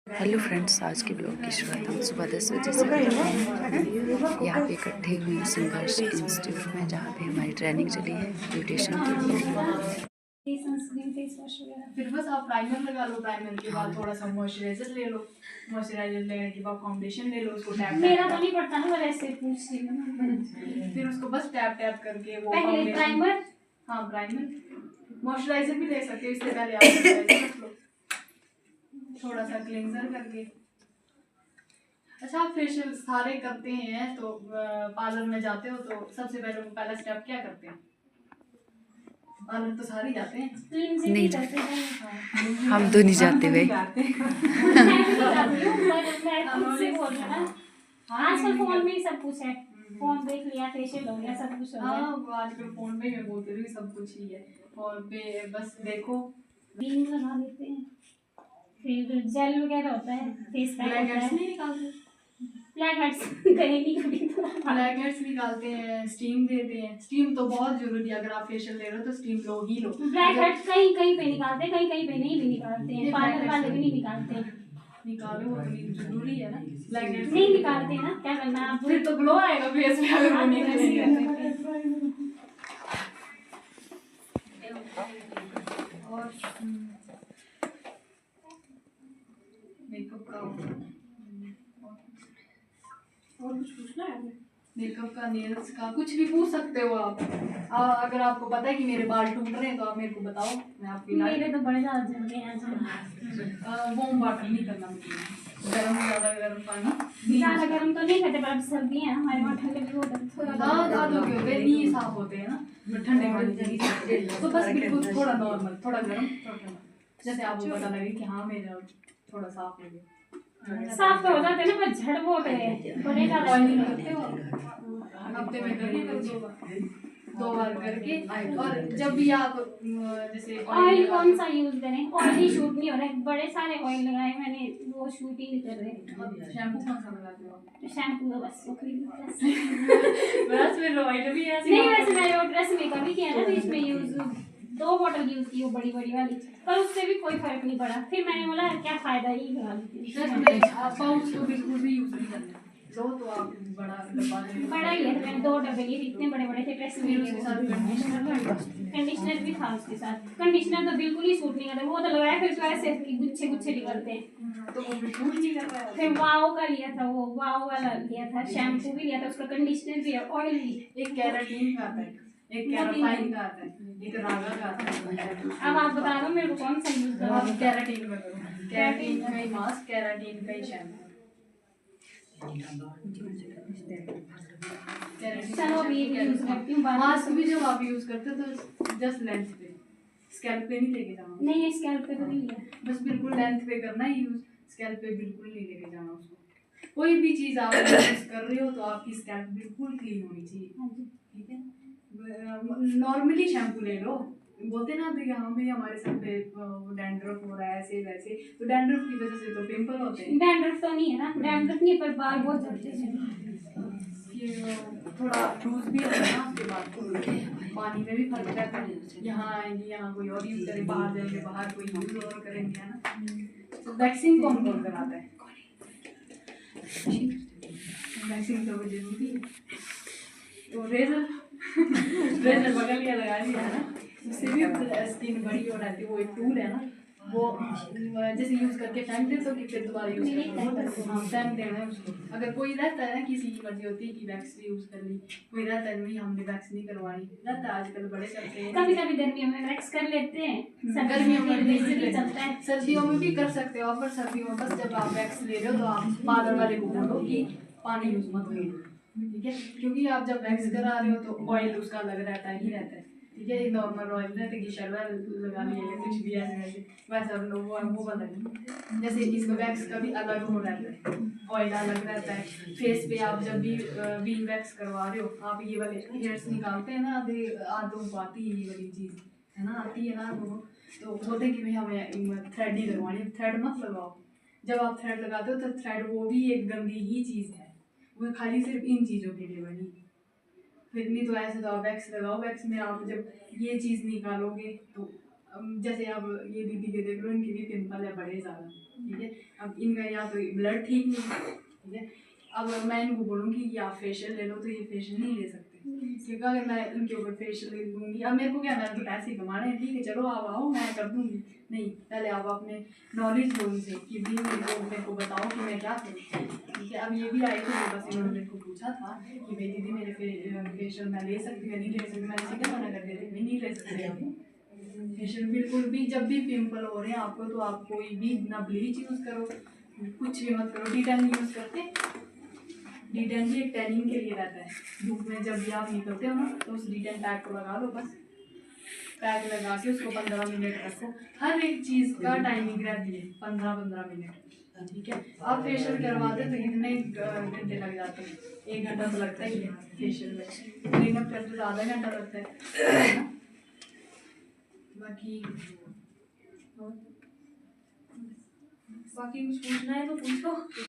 Hello friends, आज के blog की शुरुआत हम सुबह 10 बजे से करते हैं। यहाँ पे इकट्ठे हुए हैं संघर्ष इंस्टीट्यूट में, जहाँ पे हमारी ट्रेनिंग चली है ब्यूटिशियन के लिए। फिर बस आप प्राइमर लगा लो, प्राइमर के बाद थोड़ा सा मॉइस्चराइजर ले लो, मॉइस्चराइजर लेने के बाद फाउंडेशन ले लो, उसको टैप मेरा तो नहीं पड़ता ना, वैसे पूछ रही हूँ। फिर उसको बस टैप टैप करके वो पहले प्राइमर, हाँ प्राइमर, मॉइस्चराइजर भी ले सकते हो, इससे पहले आप मॉइस्चराइजर रख लो, थोड़ा सा क्लींजर करके। अच्छा, आप फेशियल सारे करते हैं तो पार्लर में जाते हो तो सबसे पहला स्टेप क्या करते हैं? पार्लर तो सारे जाते हैं, नहीं करते हैं। हम तो नहीं जाते भाई। आजकल फोन में ही सब कुछ है, फोन देख लिया, फेशियल हो गया, सब कुछ हो गया। हाँ, आजकल फोन में मैं बोलती रही सब कुछ ही है, और पे बस देखो क्रीम लगा लेते हैं, फिर जेल वगैरह होता है, फेस पैक होता है। नहीं निकालते, ब्लैक हेड्स गए नहीं कभी तो ब्लैक हेड्स निकालते हैं, स्टीम देते हैं। स्टीम तो बहुत जरूरी है, अगर आप फेशियल ले रहे हो तो स्टीम लो ही लो। ब्लैक हेड्स कहीं कहीं पे निकालते हैं, कहीं कहीं पे नहीं भी निकालते हैं, पार्लर वाले भी नहीं निकालते। निकालो, वो तो जरूरी है ना। ब्लैक हेड्स नहीं निकालते हैं ना, क्या करना आप? फिर तो ग्लो आएगा फेस पे अगर वो निकालेंगे। और मेकअप का और कुछ पूछना है? मेकअप का, नेल्स का, कुछ भी पूछ सकते हो आप। अगर आपको पता है कि मेरे बाल टूट रहे हैं तो आप मेरे को बताओ, मैं आपकी मेरे तो बड़े ज्यादा झड़ गए हैं। वार्म वाटर नहीं करना मुझे, ज़्यादा गर्म पानी। ज्यादा गर्म तो नहीं करते, पर अब सर्दी है हमारे वहाँ, ठंडे भी होता है थोड़ा। नहीं साफ होते हैं ना ठंडे पानी से, तो बस बिल्कुल थोड़ा नॉर्मल, थोड़ा गर्म, थोड़ा ठंडा, जैसे आपको पता लगे कि हाँ मेरा थोड़ा साफ हो गया। साफ तो हो जाते हैं ना, पर झड़ बहुत है, बड़े ज्यादा ऑयलिंग करते हो हफ्ते में करके 2 बार करके। और जब भी आप जैसे ऑयल कौन सा यूज करें? ऑयल ही शूट नहीं हो रहा है, बड़े सारे ऑयल लगाए मैंने, वो शूट ही नहीं कर रहे। शैम्पू कौन सा लगाते हो? शैम्पू तो बस बस फिर ऑयल भी ऐसे नहीं, वैसे मैंने वो ड्रेस मेकअप भी किया ना बीच में यूज, 2 बोतल यूज की वो बड़ी बड़ी वाली, पर उससे भी कोई फर्क नहीं पड़ा। फिर मैंने बोला क्या फायदा ही लगा ली। पाउच तो बिल्कुल भी यूज नहीं करना, लो तो आप बड़ा डब्बा बड़ा ही है, तो मैंने 2 डब्बे लिए, इतने बड़े बड़े थे ड्रेस में। उसके साथ कंडीशनर भी था उसके साथ, कंडीशनर तो बिल्कुल ही सूट नहीं करता, वो तो लगाया फिर तो ऐसे गुच्छे गुच्छे निकलते हैं। तो वो बिल्कुल नहीं कर रहा है। फिर वाओ का लिया था, वो वाओ वाला लिया था, शैम्पू भी लिया था, उसका कंडीशनर भी है, ऑयल भी। एक कैराटीन का आता है, एक कैराफाइन का आता है, एक रागा का आता है। अब आप बता दो मेरे को कौन सा यूज करो। आप कैराटीन में करो, कैराटीन का ही मास्क, कैराटीन का ही शैम्पू। चलो अभी ये यूज करती हूँ। मास्क भी जब आप यूज करते हो तो जस्ट लेंथ पे, स्कैल्प पे नहीं लेके जाना। नहीं, ये स्कैल्प पे तो नहीं है, बस बिल्कुल लेंथ पे करना है यूज, स्कैल्प पे बिल्कुल नहीं लेके जाना उसको। कोई भी चीज़ आप यूज कर रहे हो तो आपकी स्कैल्प बिल्कुल क्लीन होनी चाहिए, ठीक है। नॉर्मली शैम्पू ले लो, बोलते ना तो यहाँ पे हमारे सर पे डैंड्रफ हो रहा है ऐसे वैसे, तो डैंड्रफ की वजह से तो पिंपल होते हैं। डैंड्रफ तो नहीं है ना, डैंड्रफ नहीं, पर बाल बहुत झड़ते हैं। ये थोड़ा लूज भी होता है ना आपके बाल, पानी में भी फर्क रहता है। यहाँ आएंगे, यहाँ कोई और यूज करें, बाहर जाएंगे, बाहर कोई यूज और करेंगे, है ना। तो वैक्सिंग कौन कौन कराता है? वैक्सिंग तो जरूरी है, तो रेजर रेजर बगल लिया लगा लिया है ना, उससे भी स्किन बड़ी हो जाती है। वो एक टूल है ना, वो जैसे यूज करके फेंक देते हो कि फिर दोबारा यूज करते हो, हाँ फेंक देना है उसको। अगर कोई रहता है ना, किसी की मर्जी होती है कि वैक्स यूज कर ली, कोई रहता है नहीं हमने वैक्स नहीं करवाई, रहता है आजकल बड़े करते हैं। कभी कभी गर्मियों में वैक्स कर लेते हैं, गर्मियों में भी चलता है, सर्दियों में भी कर सकते हो, पर सर्दियों में बस जब आप वैक्स ले रहे हो तो आप पार्लर वाले को बोलो कि पानी यूज मत करो, ठीक है। क्योंकि आप जब वैक्स करा रहे हो तो ऑयल उसका अलग रहता ही रहता है, ठीक है। नॉर्मल ऑयल रहता है कि शलवार लगा लिया कुछ भी ऐसे वैसा लोग वो वाला नहीं। जैसे इसका वैक्स का भी अलग हो रहता है, ऑयल अलग रहता है। फेस पे आप जब भी बीन वैक्स करवा रहे हो, आप ये वाले हेयर्स निकालते हैं ना, आधों को आती है ये वाली चीज़, है ना, आती है ना आधों, तो बोलते हैं कि भाई हमें थ्रेड ही लगवानी है। थ्रेड मत लगाओ, जब आप थ्रेड लगाते हो तो थ्रेड वो भी एक गंदी ही चीज़ है, वो खाली सिर्फ इन चीज़ों के लिए बनी। फिर नहीं तो ऐसे तो आप वैक्स लगाओ, वैक्स में आप जब ये चीज़ निकालोगे तो जैसे अब ये दीदी के देख लो, इनके भी पिंपल है बड़े ज़्यादा, ठीक है। अब इनका या तो ब्लड ठीक नहीं है, ठीक है। अब मैं इनको बोलूँगी कि आप फेशियल ले लो, तो ये फेशियल नहीं ले सकते, क्योंकि अगर मैं इनके ऊपर फेशियल ले दूँगी, अब मेरे को क्या, मैंने तो पैसे ही कमाने हैं, ठीक है चलो आप आओ मैं कर दूँगी। नहीं, पहले आप अपने नॉलेज लो इनसे कि भी मेरे को बताओ कि मैं क्या करूँ, ठीक है। अब ये भी आए थे, बस इन्होंने मेरे को पूछा था कि भाई दीदी मेरे फेशियल मैं ले सकती हूँ नहीं ले सकती, मैंने सीधा मना कर दिया था, नहीं ले सकते फेशियल बिल्कुल भी। जब भी पिंपल हो रहे हैं आपको, तो आप कोई भी ना ब्लीच यूज़ करो, कुछ भी मत करो। D10 यूज़ करते, D10 भी एक टैनिंग के लिए रहता है। धूप में जब भी आप निकलते हो ना, तो उस D10 पैक को लगा लो, बस पैक लगा के उसको 15 मिनट रखो। हर एक चीज़ का टाइमिंग रहती है 15-15 मिनट, ठीक है। आप फेशियल करवाते तो कितने घंटे लग जाते हैं? 1 घंटा तो लगता ही है फेशियल में, क्लीनअप करते तो आधा घंटा लगता है ना? बाकी बाकी कुछ पूछना है तो पूछो।